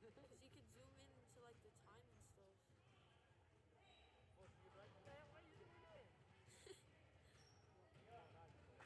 Because you could zoom in to like the time and stuff. Well, you'd be like, damn, why you doing that? Oh, now you know.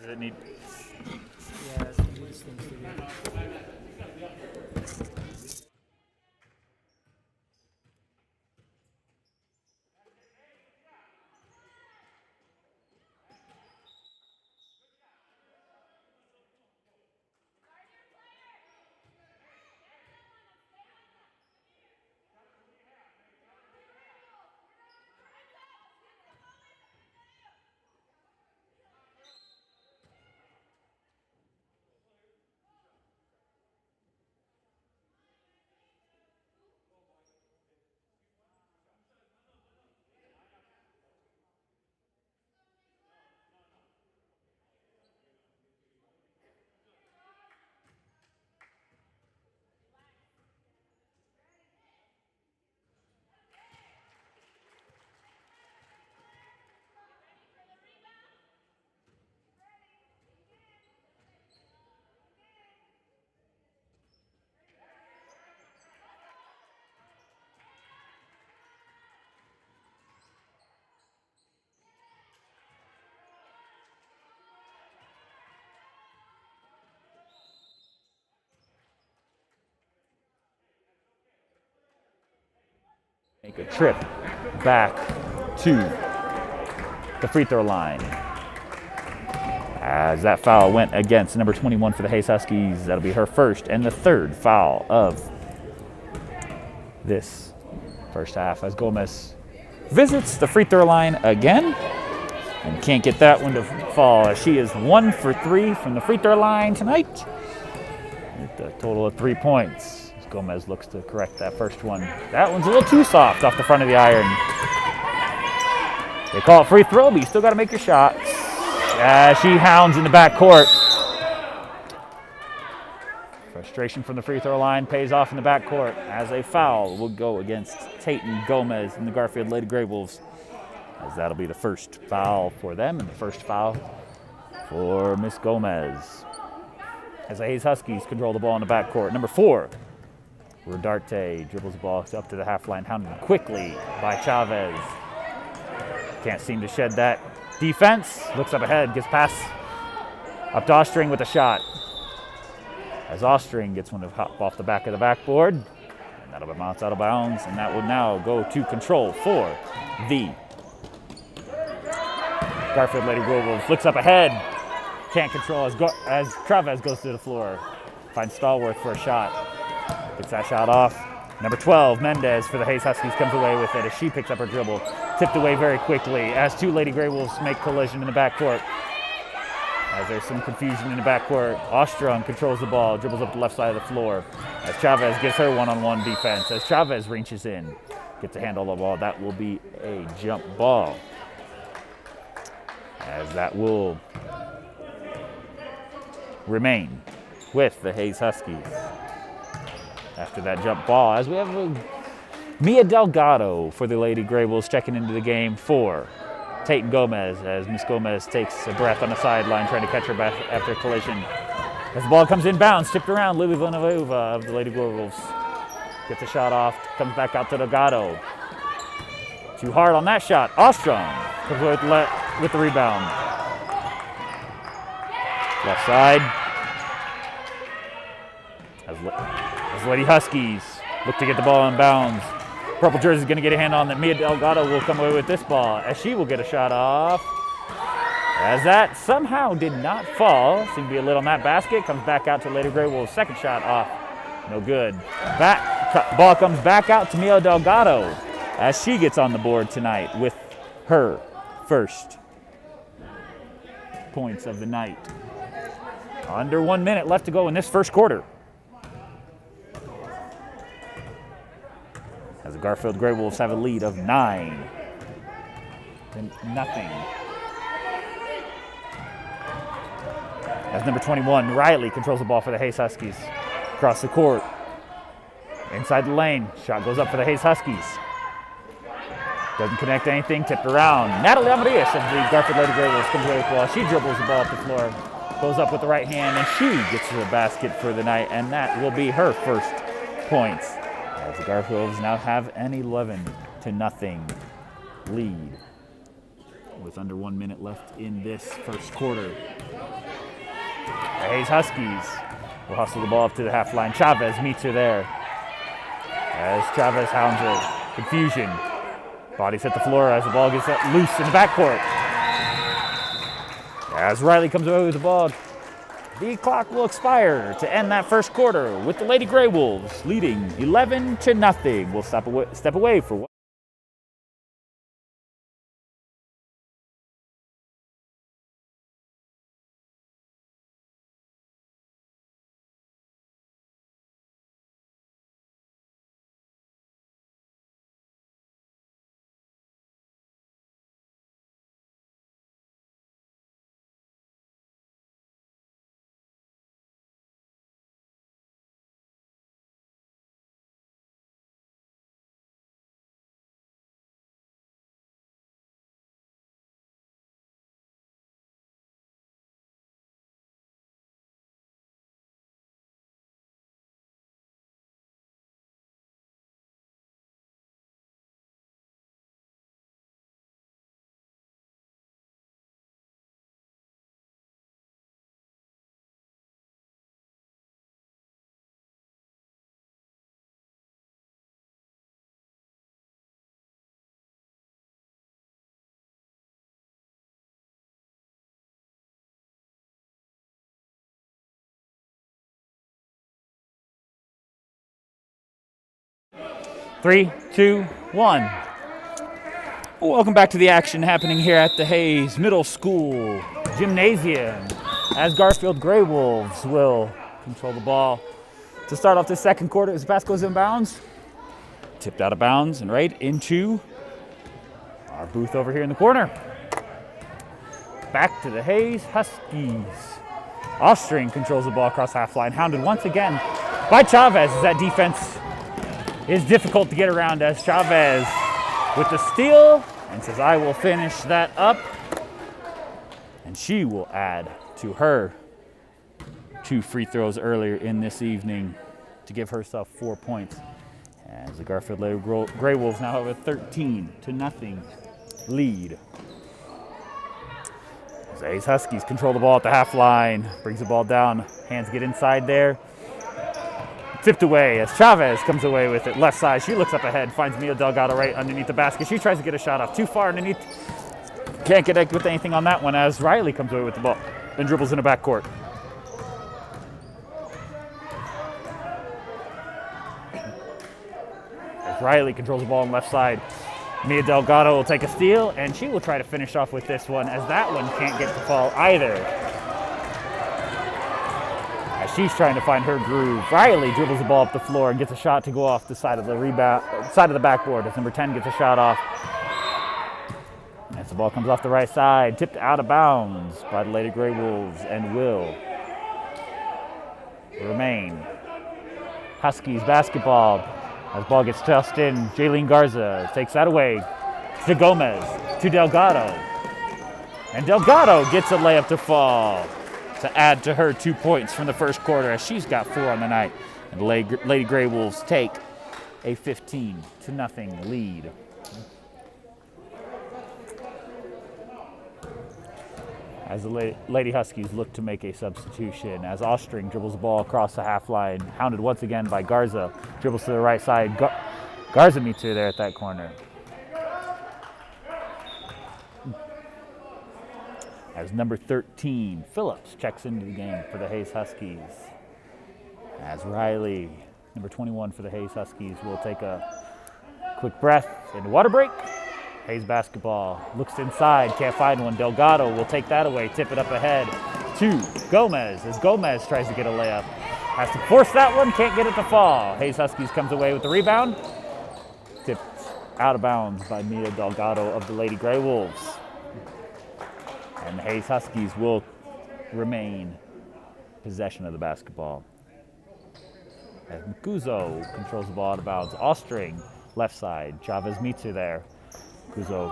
Does it need? Yeah, it needs things to do. Make a trip back to the free throw line. As that foul went against number 21 for the Hayes Huskies. That'll be her first and the third foul of this first half as Gomez visits the free throw line again and can't get that one to fall as she is 1 for 3 from the free throw line tonight with a total of 3 points. As Gomez looks to correct that first one. That one's a little too soft off the front of the iron. They call it free throw, but you still got to make your shots. She hounds in the backcourt. Frustration from the free throw line pays off in the backcourt as a foul will go against Tayton Gomez and the Garfield Lady Grey Wolves, as that'll be the first foul for them and the first foul for Miss Gomez. As the Hayes Huskies control the ball in the backcourt. Number 4, Rodarte dribbles the ball up to the half line, hounded quickly by Chavez. Can't seem to shed that defense. Looks up ahead, gets past up to Ostring with a shot. As Ostring gets one to hop off the back of the backboard. And that'll be bounced out of bounds, and that would now go to control for the Garfield Lady Grey Wolves. Looks up ahead. Can't control as Chavez goes to the floor. Finds Stallworth for a shot. Gets that shot off. Number 12, Mendez for the Hayes Huskies comes away with it as she picks up her dribble. Tipped away very quickly as 2 Lady Grey Wolves make collision in the backcourt. As there's some confusion in the backcourt, Ostrom controls the ball, dribbles up the left side of the floor. As Chavez gets her one-on-one defense. As Chavez reaches in, gets a handle on the ball. That will be a jump ball. As that will remain with the Hayes Huskies. After that jump ball, as we have Mia Delgado for the Lady Grey Wolves checking into the game for Tayton Gomez, as Miss Gomez takes a breath on the sideline trying to catch her back after a collision. As the ball comes inbounds, tipped around, Lily Villanova of the Lady Grey Wolves gets a shot off, comes back out to Delgado. Too hard on that shot. Ostrom comes with the rebound. Left side. As Lady Huskies look to get the ball in bounds. Purple jersey is going to get a hand on that. Mia Delgado will come away with this ball as she will get a shot off. As that somehow did not fall. Seemed to be a little on that basket. Comes back out to Lady Grey Wolves. Second shot off. No good. Ball comes back out to Mia Delgado as she gets on the board tonight with her first points of the night. Under 1 minute left to go in this first quarter. As the Garfield Grey Wolves have a lead of 9-0. As number 21, Riley controls the ball for the Hayes Huskies. Across the court. Inside the lane. Shot goes up for the Hayes Huskies. Doesn't connect to anything. Tipped around. Natalie Amarillas of the Garfield Lady Grey Wolves comes away with the ball. She dribbles the ball up the floor. Goes up with the right hand, and she gets to the basket for the night, and that will be her first points. As the Garfields now have an 11-0 lead. with under 1 minute left in this first quarter. The Hayes Huskies will hustle the ball up to the half line. Chavez meets her there as Chavez hounds her. Confusion. Bodies hit the floor as the ball gets loose in the backcourt. As Riley comes away with the ball, the clock will expire to end that first quarter with the Lady Grey Wolves leading 11-0. We'll step away for 3, 2, 1. Welcome back to the action happening here at the Hayes Middle School Gymnasium as Garfield Grey Wolves will control the ball to start off the second quarter as the pass goes in bounds. Tipped out of bounds and right into our booth over here in the corner. Back to the Hayes Huskies. Ostring controls the ball across half line, hounded once again by Chavez as that defense is difficult to get around as Chavez with the steal and says, I will finish that up. And she will add to her 2 free throws earlier in this evening to give herself 4 points. As the Garfield Lady Grey Wolves now have a 13-0 lead. As Hayes Huskies control the ball at the half line, brings the ball down, hands get inside there. Tipped away as Chavez comes away with it. Left side, she looks up ahead, finds Mia Delgado right underneath the basket. She tries to get a shot off too far underneath. Can't get with anything on that one as Riley comes away with the ball. Then dribbles in the backcourt. As Riley controls the ball on the left side, Mia Delgado will take a steal, and she will try to finish off with this one as that one can't get to fall either. As she's trying to find her groove, Riley dribbles the ball up the floor and gets a shot to go off the side of the side of the backboard as number 10 gets a shot off. As the ball comes off the right side, tipped out of bounds by the Lady Grey Wolves and will remain Huskies basketball. As the ball gets tossed in, Jaylene Garza takes that away to Gomez, to Delgado. And Delgado gets a layup to fall to add to her 2 points from the first quarter as she's got 4 on the night. And the Lady Grey Wolves take a 15-0 lead. As the Lady Huskies look to make a substitution, as Ostring dribbles the ball across the half line, hounded once again by Garza, dribbles to the right side. Garza meets her there at that corner. As number 13, Phillips, checks into the game for the Hayes Huskies. As Riley, number 21 for the Hayes Huskies, will take a quick breath and water break. Hayes basketball, looks inside, can't find one. Delgado will take that away, tip it up ahead to Gomez as Gomez tries to get a layup. Has to force that one, can't get it to fall. Hayes Huskies comes away with the rebound. Tipped out of bounds by Mia Delgado of the Lady Grey Wolves. And the Hayes Huskies will remain possession of the basketball. As Mkuzo controls the ball out of bounds. Ostring, left side. Chavez meets her there. Mkuzo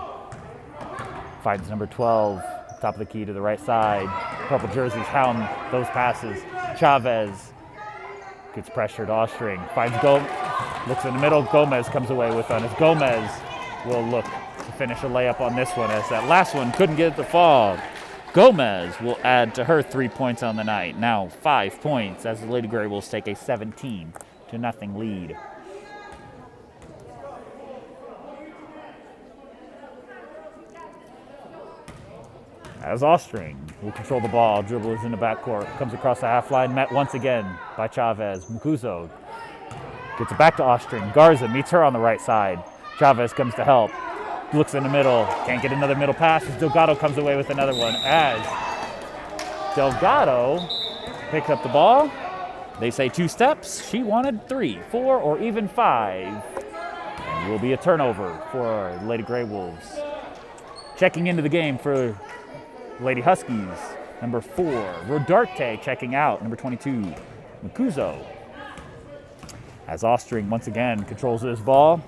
finds number 12, top of the key to the right side. Purple jerseys hound those passes. Chavez gets pressured. Ostring finds looks in the middle. Gomez comes away with one as Gomez will look to finish a layup on this one, as that last one couldn't get it to fall. Gomez will add to her 3 points on the night. Now 5 points as the Lady Grey Wolves take a 17-0 lead. As Ostring will control the ball, dribbles in the backcourt, comes across the half line, met once again by Chavez. Mkuzo gets it back to Ostring. Garza meets her on the right side. Chavez comes to help, looks in the middle, can't get another middle pass as Delgado comes away with another one. As Delgado picks up the ball, they say 2 steps. She wanted 3, 4, or even 5. And will be a turnover for Lady Grey Wolves. Checking into the game for Lady Huskies, number 4, Rodarte checking out, number 22, Mkuzo. As Ostring once again controls this ball,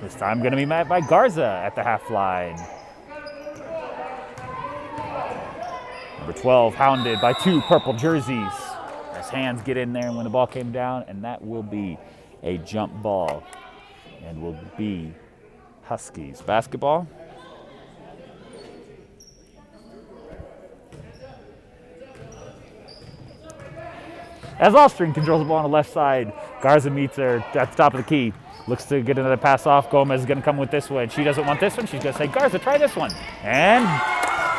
this time going to be met by Garza at the half line. Number 12 hounded by 2 purple jerseys as hands get in there when the ball came down, and that will be a jump ball and will be Huskies basketball. As Ostring controls the ball on the left side, Garza meets her at the top of the key. Looks to get another pass off. Gomez is going to come with this one. She doesn't want this one. She's going to say, Garza, try this one. And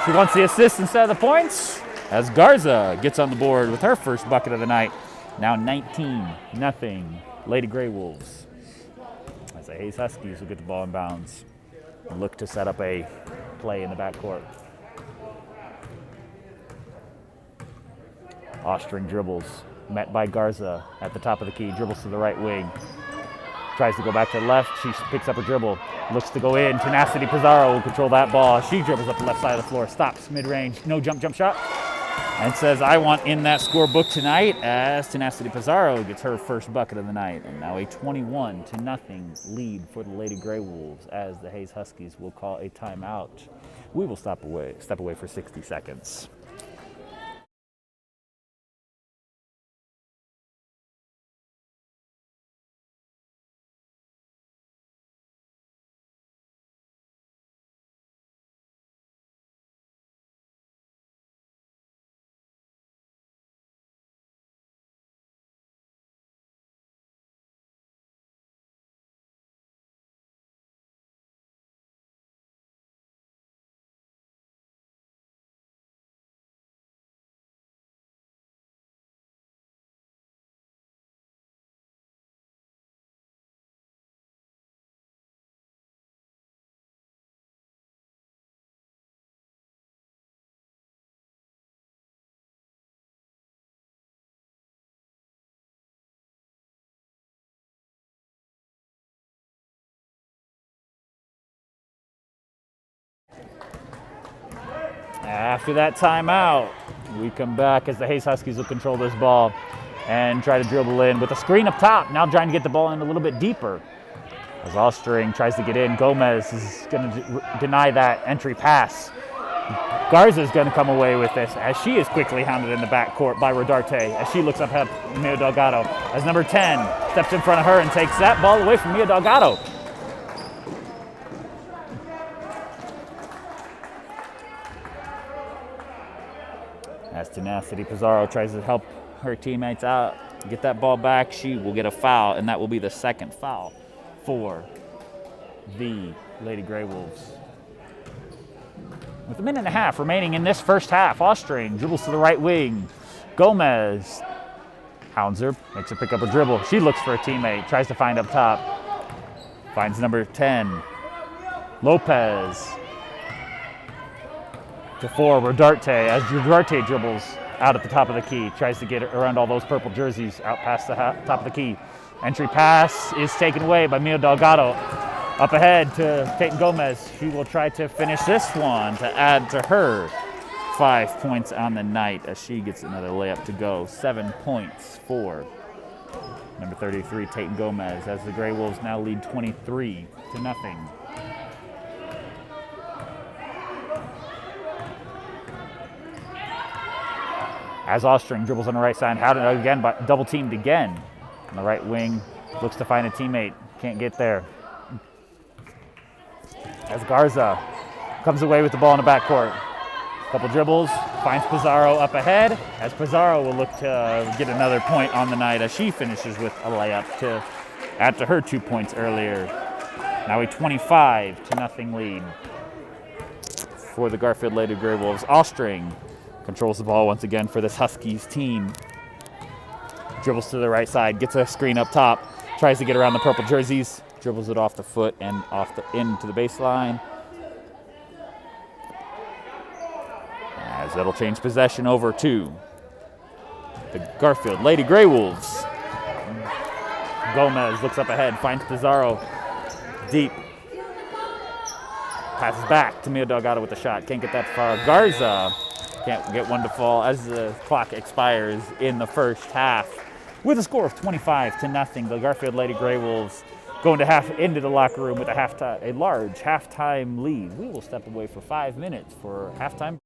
she wants the assist instead of the points, as Garza gets on the board with her first bucket of the night. Now 19-0 Lady Grey Wolves. As the Hayes Huskies will get the ball in bounds and look to set up a play in the backcourt. Ostring dribbles, met by Garza at the top of the key, dribbles to the right wing. Tries to go back to the left, she picks up a dribble, looks to go in. Tenacity Pizarro will control that ball. She dribbles up the left side of the floor, stops mid-range, no jump shot, and says, I want in that scorebook tonight, as Tenacity Pizarro gets her first bucket of the night. And now a 21-0 lead for the Lady Grey Wolves, as the Hayes Huskies will call a timeout. We will step away for 60 seconds. After that timeout, we come back as the Hayes Huskies will control this ball and try to dribble in with a screen up top. Now trying to get the ball in a little bit deeper. As Ostring tries to get in, Gomez is going to deny that entry pass. Garza is going to come away with this as she is quickly hounded in the backcourt by Rodarte as she looks up at Mia Delgado as number 10 steps in front of her and takes that ball away from Mia Delgado. As Tenacity Pizarro tries to help her teammates out, get that ball back, she will get a foul, and that will be the second foul for the Lady Grey Wolves. With a minute and a half remaining in this first half, Ostring dribbles to the right wing. Gomez hounds her, makes her pick up a dribble. She looks for a teammate, tries to find up top. Finds number 10, Lopez. To 4, Rodarte, as Rodarte dribbles out at the top of the key, tries to get around all those purple jerseys out past the top of the key. Entry pass is taken away by Mia Delgado. Up ahead to Peyton Gomez. She will try to finish this one to add to her 5 points on the night as she gets another layup to go. 7 points for number 33, Peyton Gomez, as the Grey Wolves now lead 23-0. As Ostring dribbles on the right side, Howden again, but double teamed again. On the right wing, looks to find a teammate, can't get there. as Garza comes away with the ball in the backcourt. Couple dribbles, finds Pizarro up ahead, as Pizarro will look to get another point on the night as she finishes with a layup to add to her 2 points earlier. Now a 25-0 lead for the Garfield Lady Grey Wolves. Allstring controls the ball once again for this Huskies team. Dribbles to the right side, gets a screen up top, tries to get around the purple jerseys, dribbles it off the foot and into the baseline. As it'll change possession over to the Garfield Lady Grey Wolves. Gomez looks up ahead, finds Pizarro deep. Passes back to Mia Delgado with the shot. Can't get that far. Garza can't get one to fall as the clock expires in the first half. With a score of 25-0, the Garfield Lady Grey Wolves going to into the locker room with a large halftime lead. We will step away for 5 minutes for halftime.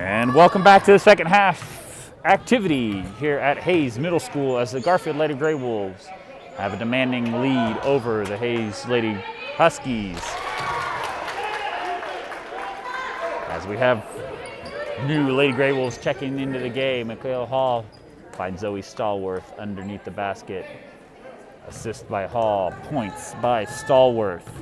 And welcome back to the second half activity here at Hayes Middle School as the Garfield Lady Grey Wolves have a demanding lead over the Hayes Lady Huskies. As we have new Lady Grey Wolves checking into the game, Mikhail Hall finds Zoe Stallworth underneath the basket. Assist by Hall, points by Stallworth.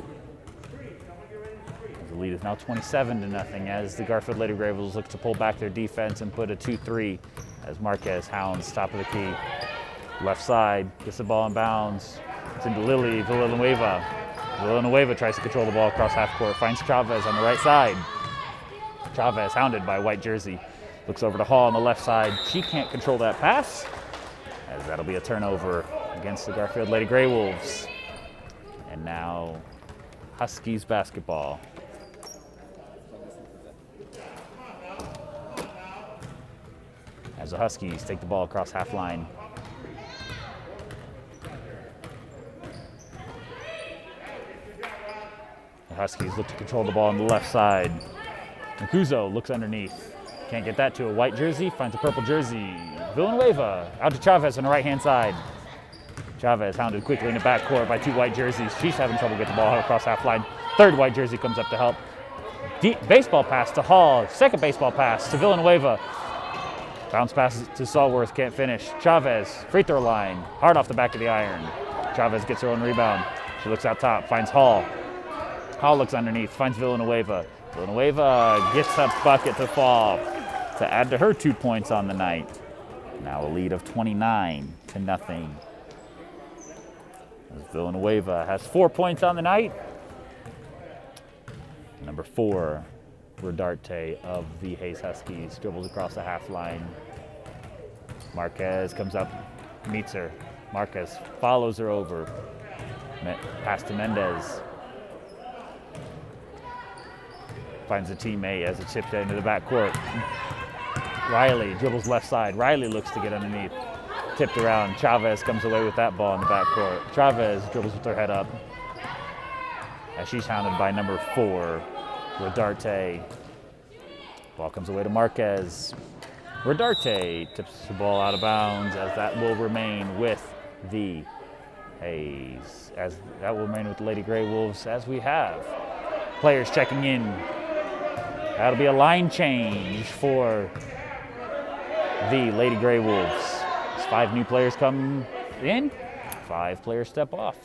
The lead is now 27-0 as the Garfield Lady Grey Wolves look to pull back their defense and put a 2-3 as Marquez hounds top of the key. Left side, gets the ball in bounds. It's into Lily Villanueva. Villanueva tries to control the ball across half court, finds Chavez on the right side. Chavez hounded by white jersey. Looks over to Hall on the left side. She can't control that pass as that'll be a turnover against the Garfield Lady Grey Wolves. And now Huskies basketball. As the Huskies take the ball across half line. The Huskies look to control the ball on the left side. Nkuzo looks underneath. Can't get that to a white jersey, finds a purple jersey. Villanueva out to Chavez on the right-hand side. Chavez hounded quickly in the backcourt by two white jerseys. She's having trouble getting the ball across half line. Third white jersey comes up to help. Deep baseball pass to Hall. Second baseball pass to Villanueva. Bounce pass to Stallworth, can't finish. Chavez, free throw line, hard off the back of the iron. Chavez gets her own rebound. She looks out top, finds Hall. Hall looks underneath, finds Villanueva. Villanueva gets a bucket to fall to add to her 2 points on the night. Now a lead of 29-0. As Villanueva has 4 points on the night. Number 4. Rodarte of the Hayes Huskies dribbles across the half line. Marquez comes up, meets her. Marquez follows her over. Pass to Mendez. Finds a teammate as it chipped into the backcourt. Riley dribbles left side. Riley looks to get underneath. Tipped around. Chavez comes away with that ball in the backcourt. Chavez dribbles with her head up as she's hounded by number 4. Rodarte. Ball comes away to Marquez. Rodarte tips the ball out of bounds as that will remain with the Hayes. As that will remain with the Lady Grey Wolves as we have players checking in. That'll be a line change for the Lady Grey Wolves. As 5 new players come in, 5 players step off.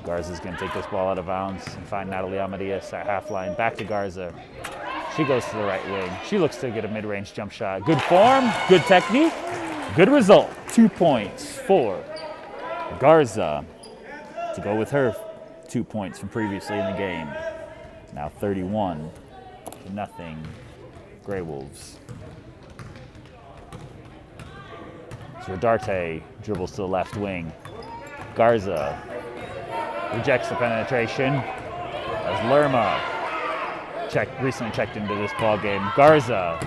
Garza's going to take this ball out of bounds and find Natalie Amadeus at half line. Back to Garza. She goes to the right wing. She looks to get a mid-range jump shot. Good form, good technique, good result. 2 points for Garza to go with her 2 points from previously in the game. Now 31-0 Grey Wolves. So Rodarte dribbles to the left wing. Garza rejects the penetration as Lerma recently checked into this ball game. Garza,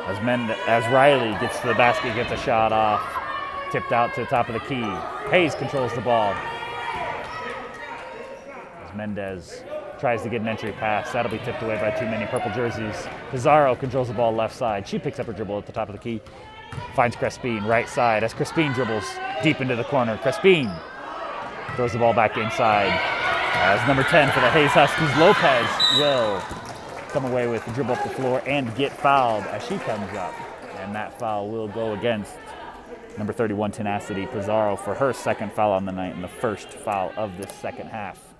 as Riley gets to the basket, gets a shot off, tipped out to the top of the key. Hayes controls the ball. As Mendez tries to get an entry pass, that'll be tipped away by too many purple jerseys. Pizarro controls the ball left side. She picks up her dribble at the top of the key. Finds Crespin right side as Crespin dribbles deep into the corner. Crespin throws the ball back inside. As number 10 for the Hayes Huskies, Lopez will come away with the dribble up the floor and get fouled as she comes up. And that foul will go against number 31, Tenacity Pizarro, for her second foul on the night and the first foul of this second half.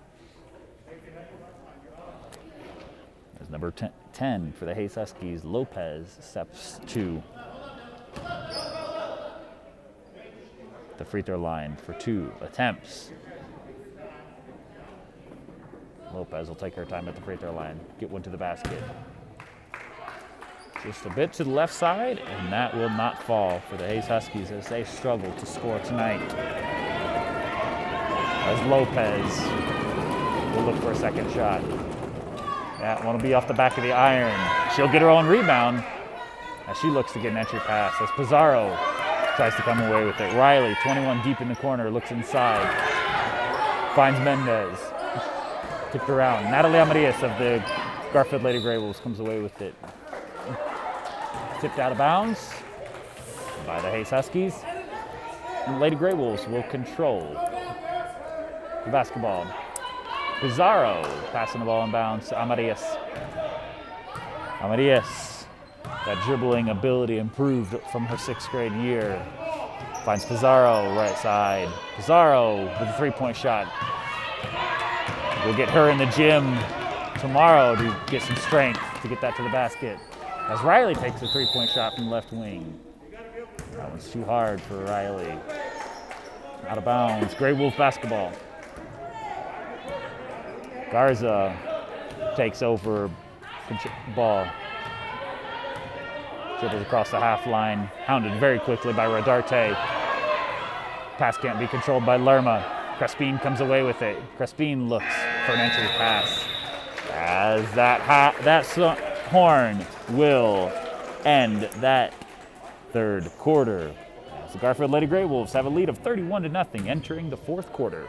As number 10 for the Hayes Huskies, Lopez steps to the free throw line for 2 attempts. Lopez will take her time at the free throw line, get one to the basket. Just a bit to the left side, and that will not fall for the Hayes Huskies as they struggle to score tonight. As Lopez will look for a second shot. That one will be off the back of the iron. She'll get her own rebound as she looks to get an entry pass as Pizarro tries to come away with it. Riley, 21 deep in the corner, looks inside, finds Mendez. Tipped around. Natalie Amadeus of the Garfield Lady Grey Wolves comes away with it. Tipped out of bounds by the Hayes Huskies. And Lady Grey Wolves will control the basketball. Pizarro passing the ball in bounds to Amadeus. Amadeus, that dribbling ability improved from her 6th grade year. Finds Pizarro right side. Pizarro with a 3-point shot. We'll get her in the gym tomorrow to get some strength to get that to the basket. As Riley takes a 3-point shot from left wing. That one's too hard for Riley. Out of bounds. Grey Wolf basketball. Garza takes over ball. Dribbles across the half line. Hounded very quickly by Rodarte. Pass can't be controlled by Lerma. Crespin comes away with it. Crespin looks for an entry pass. As that horn will end that 3rd quarter. As the Garfield Lady Grey Wolves have a lead of 31-0 entering the 4th quarter.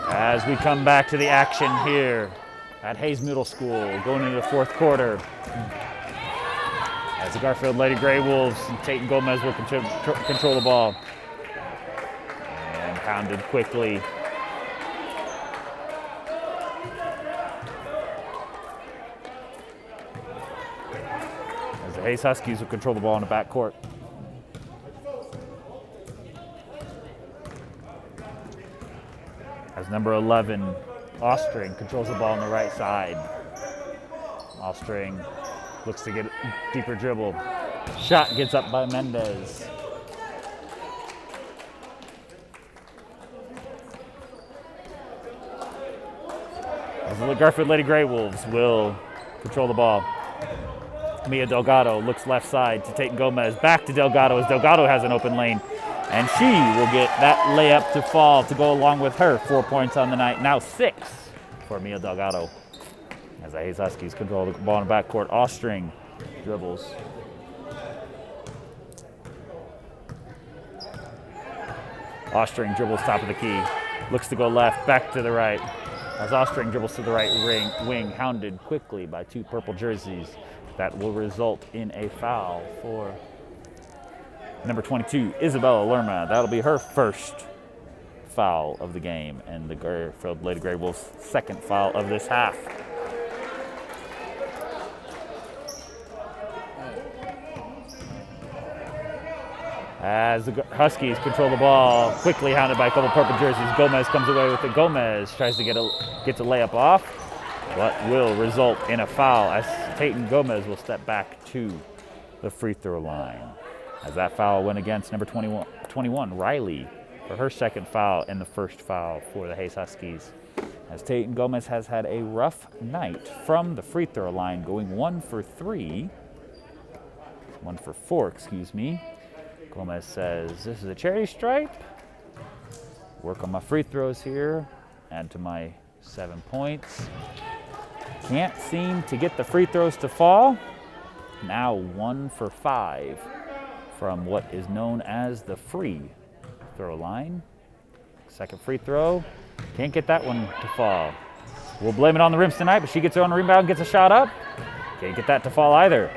As we come back to the action here at Hayes Middle School, going into the 4th quarter. As the Garfield Lady Grey Wolves and Tayton Gomez will control the ball. And pounded quickly. As the Hayes Huskies will control the ball in the backcourt. As number 11, Ostring, controls the ball on the right side. Ostring looks to get a deeper dribble. Shot gets up by Mendez. As the Garfield Lady Grey Wolves will control the ball. Mia Delgado looks left side to Tayton Gomez. Back to Delgado as Delgado has an open lane. And she will get that layup to fall to go along with her 4 points on the night. Now 6 for Mia Delgado. As the Hayes Huskies control the ball in the backcourt. Ostring dribbles. Ostring dribbles top of the key. Looks to go left, back to the right. As Ostring dribbles to the right wing, hounded quickly by 2 purple jerseys. That will result in a foul for number 22, Isabella Lerma. That'll be her first foul of the game and the Garfield Lady Grey Wolves' 2nd foul of this half. As the Huskies control the ball, quickly hounded by a couple purple jerseys. Gomez comes away with it. Gomez tries to get a layup off, but will result in a foul as Tayton Gomez will step back to the free throw line. As that foul went against number 21, Riley, for her 2nd foul and the 1st foul for the Hayes Huskies. As Tayton Gomez has had a rough night from the free throw line, going 1 for 4, excuse me. Gomez says, this is a charity stripe. Work on my free throws here, add to my 7 points. Can't seem to get the free throws to fall. Now 1 for 5. From what is known as the free throw line. 2nd free throw, can't get that one to fall. We'll blame it on the rims tonight, but she gets her own rebound, gets a shot up. Can't get that to fall either.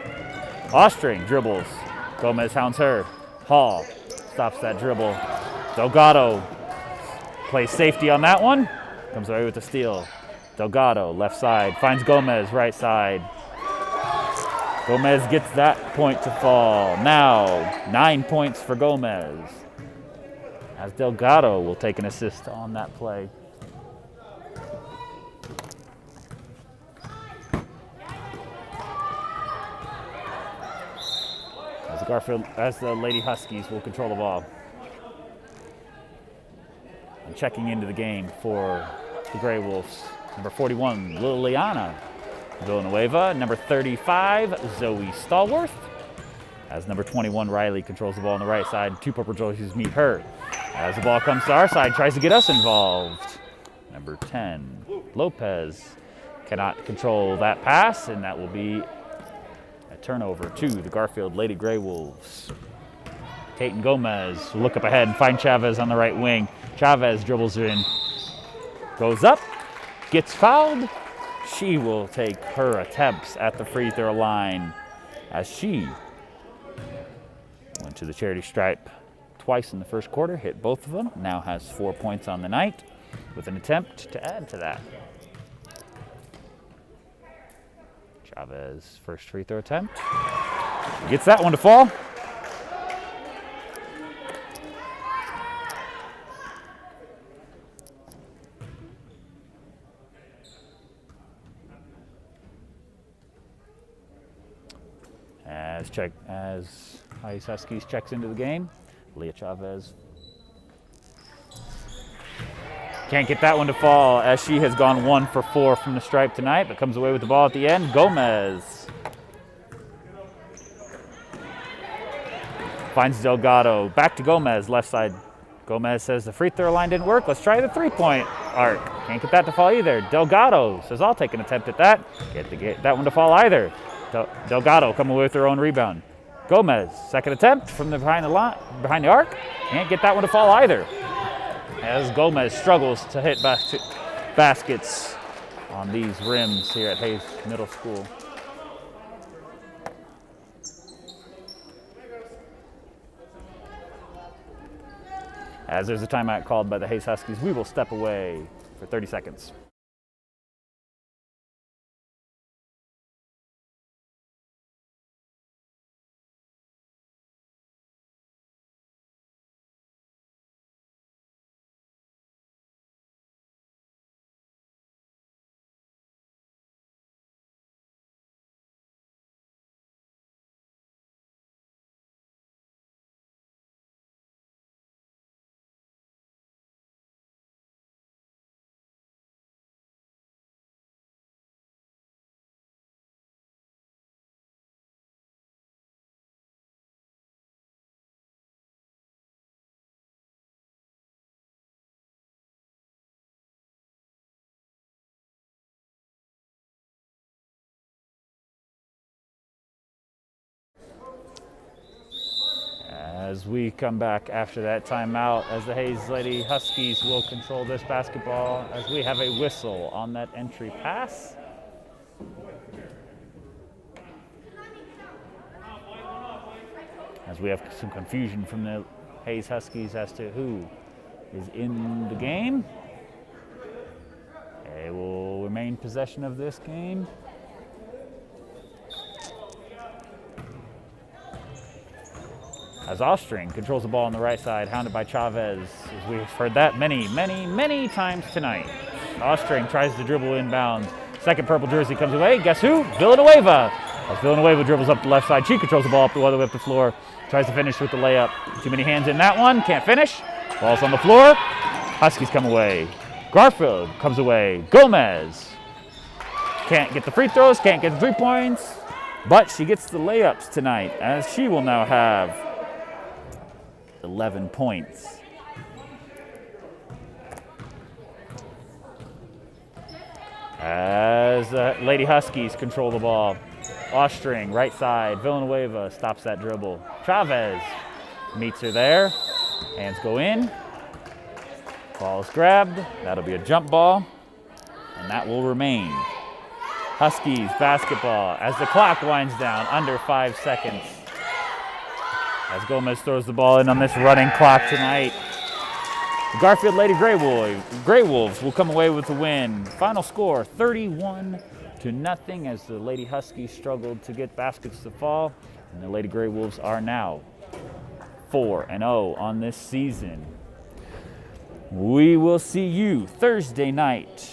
Ostring dribbles. Gomez hounds her. Hall stops that dribble. Delgado plays safety on that one. Comes away with the steal. Delgado, left side, finds Gomez, right side. Gomez gets that point to fall. Now, 9 points for Gomez, as Delgado will take an assist on that play. As the Lady Huskies will control the ball. And checking into the game for the Grey Wolves, number 41, Liliana Villanueva. Number 35, Zoe Stallworth. As number 21, Riley controls the ball on the right side. Two purple jerseys meet her. As the ball comes to our side, tries to get us involved. Number 10, Lopez cannot control that pass, and that will be a turnover to the Garfield Lady Grey Wolves. Tayton Gomez will look up ahead and find Chavez on the right wing. Chavez dribbles in, goes up, gets fouled. She will take her attempts at the free throw line, as she went to the charity stripe twice in the first quarter, hit both of them, now has 4 points on the night with an attempt to add to that. Chavez, first free throw attempt. Gets that one to fall. As Ice Huskies checks into the game, Leah Chavez can't get that one to fall, as she has gone 1 for 4 from the stripe tonight, but comes away with the ball at the end. Gomez finds Delgado. Back to Gomez, left side. Gomez says the free throw line didn't work. Let's try the three-point arc. Can't get that to fall either. Delgado says I'll take an attempt at that. Can't get that one to fall either. Delgado coming away with her own rebound. Gomez, second attempt from the behind the arc. Can't get that one to fall either, as Gomez struggles to hit baskets on these rims here at Hayes Middle School. As there's a timeout called by the Hayes Huskies, we will step away for 30 seconds. As we come back after that timeout, as the Hayes Lady Huskies will control this basketball, as we have a whistle on that entry pass. As we have some confusion from the Hayes Huskies as to who is in the game. They will remain possession of this game. As Ostring controls the ball on the right side, hounded by Chavez, as we've heard that many times tonight. Ostring tries to dribble inbounds. Second purple jersey comes away. Guess who? Villanueva. As Villanueva dribbles up the left side, she controls the ball up the other way up the floor. Tries to finish with the layup. Too many hands in that one. Can't finish. Ball's on the floor. Huskies come away. Garfield comes away. Gomez can't get the free throws, can't get the 3 points, but she gets the layups tonight, as she will now have 11 points. As the Lady Huskies control the ball. Ostring, right side. Villanueva stops that dribble. Chavez meets her there. Hands go in. Ball is grabbed. That'll be a jump ball. and that will remain. Huskies basketball as the clock winds down, under 5 seconds. As Gomez throws the ball in on this running clock tonight. The Garfield Lady Grey Wolves will come away with the win. Final score 31-0 as the Lady Huskies struggled to get baskets to fall. And the Lady Grey Wolves are now 4-0 on this season. We will see you Thursday night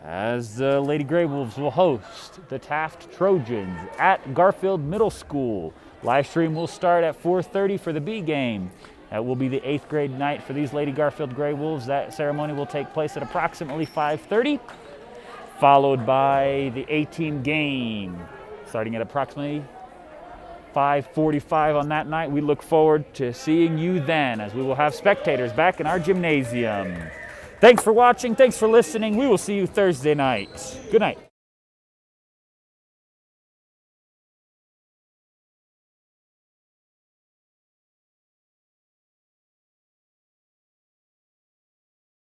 as the Lady Grey Wolves will host the Taft Trojans at Garfield Middle School. Live stream will start at 4:30 for the B game. That will be the 8th grade night for these Lady Garfield Grey Wolves. That ceremony will take place at approximately 5:30, followed by the 18 game starting at approximately 5:45 on that night. We look forward to seeing you then, as we will have spectators back in our gymnasium. Thanks for watching. Thanks for listening. We will see you Thursday night. Good night.